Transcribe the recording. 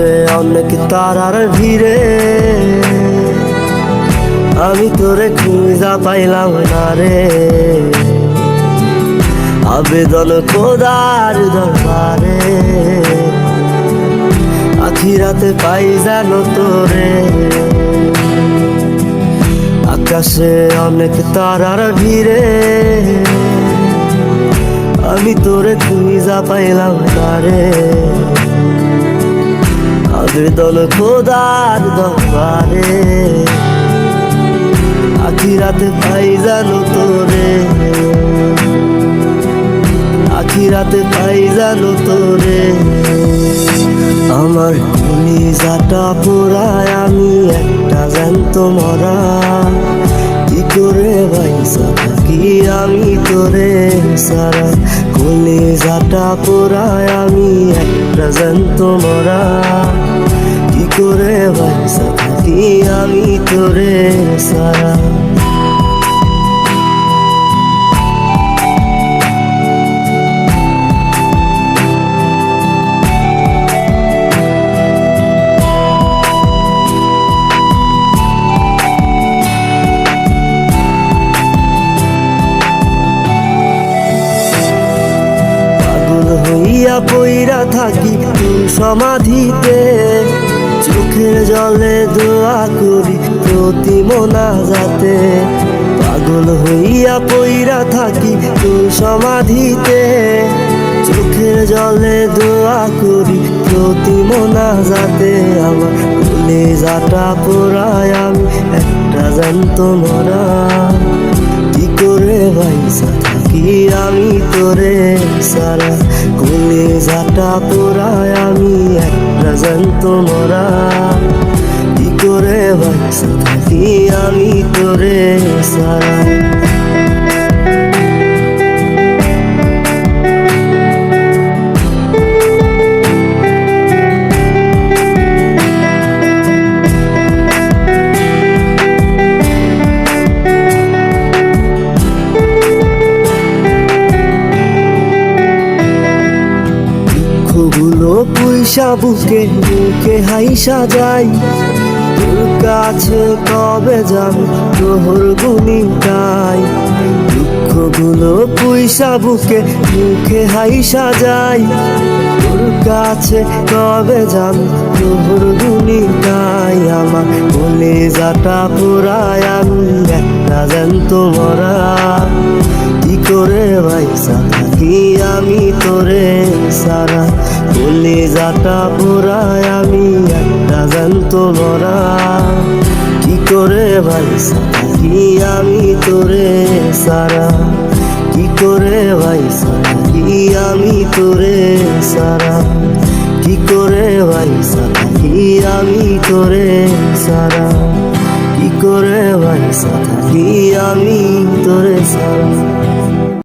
আকাশে অনেক তারার ভিড়ে আমি তোরে খুঁজা পাইলাম না রে। আবেদন খোদার দরবারে আখিরাতে পাই জানো তোরে। আকাশে অনেক তারার ভিড়ে আমি তোরে খুঁজা পাইলাম না রে। আবেদন খোদার দরবারে আখিরাতে পাই জানো তোরে। আখিরাতে পাই জানো তোরে। আমার কলিজাটা পোড়ায় আমি একটা জ্যান্ত মরা। কি করে বাইসা থাকি আমি তোরে সারা। কলিজাটা পোড়ায় আমি একটা জ্যান্ত মরা। কি করে বাইসা থাকি আমি তোরে সারা। হইয়া পইরা থাকি তোর সমাধিতে, চোখের জলে দোয়া করি প্রতি মোনাজাতে। পাগল হইয়া পইরা থাকি তোর সমাধিতে, চোখের জলে দোয়া করি প্রতি মোনাজাতে। আমার কলিজাটা পোড়ায় আমি একটা জ্যান্ত মরা। কি করে বাইসা থাকি আমি তোরে সারা। কলিজাটা পোড়ায় আমি একটা জ্যান্ত মরা। কি করে বাইসা থাকি আমি তোরে সারা। দুঃখগুলো পয়সা বুকে বুকে হাইসা যাই, তোর কাছে কবে যাবি তোর গুনি গাই। দুঃখগুলো পয়সা বুকে বুকে হাইসা যাই, তোর কাছে কবে যাবি তোর গুনি গাই। আমার কলিজাটা পোড়ায় আমি একটা জ্যান্ত মরা। কি করে বাইসা থাকি আমি তোরে সারা। কলিজাটা পোড়ায় আমি একটা জ্যান্ত মরা। কি করে বাইসা থাকি আমি তোরে সারা। কি করে বাইসা থাকি আমি তোরে সারা। কি করে বাইসা থাকি আমি তোরে সারা। কি করে বাইসা থাকি আমি তোরে সারা।